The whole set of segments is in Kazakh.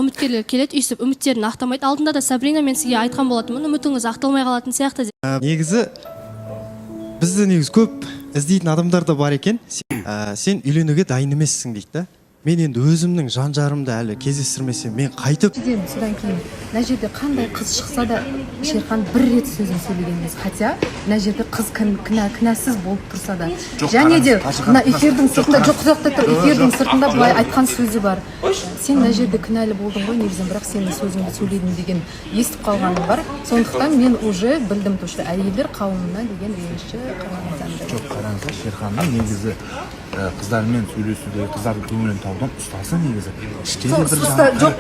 Үміткерлер келеді, үйсіп үміттерін ақтамайды. Алдында да Сабрина мен сізге айтқан болатынмын, үмітіңіз ақталмай қалатын сияқты. Негізі бізді негізі көп іздейтін адамдар да бар екен. Сен үйленуге дайын емессің дейді да. Мен енді өзімнің жан жарымды әлі кездестірмесем, мен қайтып содан кейін мына жерде қандай қыз шықса да Шерхан бір рет сөзін сөйлеген емес. Хотя мына жерде қыз кінәсіз болып тұрса да. Және де мына эфирдің сыртында жоқ құзақта тұр. Эфирдің сыртында былай айтқан сөзі бар. Сен мына жерде кінәлі болдың ғой, негізі бірақ сенің сөзіңді сөйледім деген естіп қалғаным бар. Сондықтан мен уже білдім что әйелдер қауымына деген реніші қараңыздар. Жоқ, қараңыздар, Шерханның негізі қыздармен сөйлесуде, қыздардың көңілін таудан ұстасы негізі. Жоқ,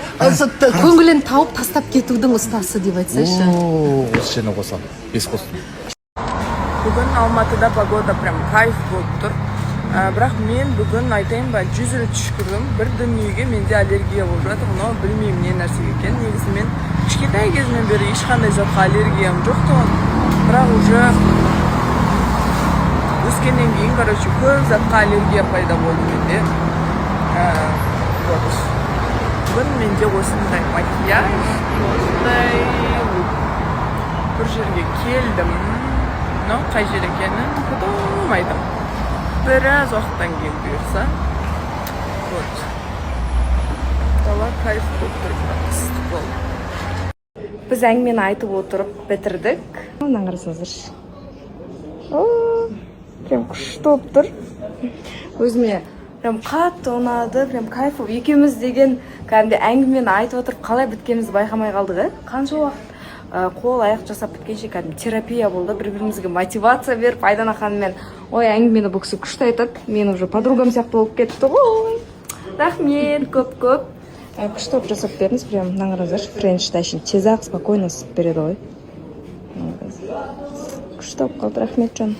көңілін тауып тастап кетудің ұстасы деп айтсайшы. Осы жеріне қосам. Бес қостым. Бүгін Алматыда погода прям кайф болып тұр. Бірақ мен бүгін айтайын ба, 100 рет түшкірдім. Бір дүниеге менде аллергия болып жатыр. Но білмеймін не нәрсе екен. Негізі мен кішкентай кезімнен бері ешқандай затқа аллергиям жоқ тұғын. Бірақ уже өскеннен кейін, короче, көп затқа аллергия пайда болды менде. Бүгін менде осындай макияж, осындай бір жерге келдім. Но қай жер екенін білмеймін. Біраз уақыттан кейін бұйырса. Вот. Дала кайф болып тұр, ыстық болды. Біз әңгімені айтып отырып бітірдік. Мынаны қарасаңыздаршы. Прям күшті болып тұр. Өзіме прям қатты ұнады, прям кайф. Екеуміз деген кәдімгі әңгімені айтып отырып қалай біткенімізді байқамай қалдық. Қанша уақыт қол аяқ жасап біткенше кәдімгі терапия болды. Бір-бірімізге мотивация беріп, Айдана ханыммен ой әңгімені бұл кісі күшті айтады. Мен уже подругам сияқты болып кетті ғой. Рахмет, көп-көп. Күшті болып жасап бердіңіз. Прям мына қараңыздаршы, френч тайшын тез-ақ спокойно ысып береді ғой. Күшті болып қалды, рахмет жан.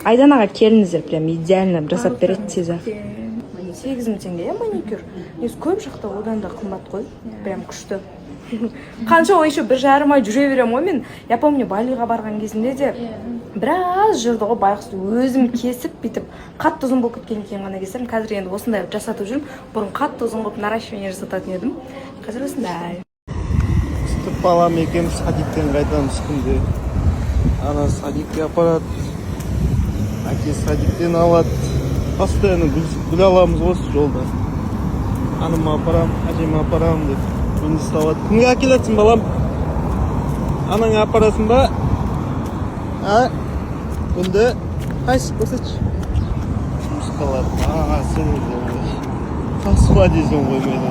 Айданаға келіңіздер, прям идеально жасап береді тез-ақ. 8.000 теңге маникюр. Негізі көп жақта одан да қымбат қой. Прям күшті. Қанша ой еще 1,5 ай жүре берем ғой мен. Я помню, Балиға барған кезінде де біраз жүрді ғой, байғұс өзім кесіп бүйтіп қатты ұзын болып кеткен кейін ғана кесірім. Қазір енді осындай жасатып жүрмін. Бұрын қатты ұзын болып наращивание жасататын едім. Қазір осындай. Сүтіп балам екеуміз садиктен қайтамыз күнде. Ана садикке апарады, әке садиктен алады. Постоянно гүл аламыз осы жолда. Аныма апарам, әжеме апарам деп. Күнді ұсталады. Кімге әкелетсің балам? Анаңа апарасың ба? Күнді қайсы көрсетші? Ұсталады. Сен де тасыма дейсің ғой мені.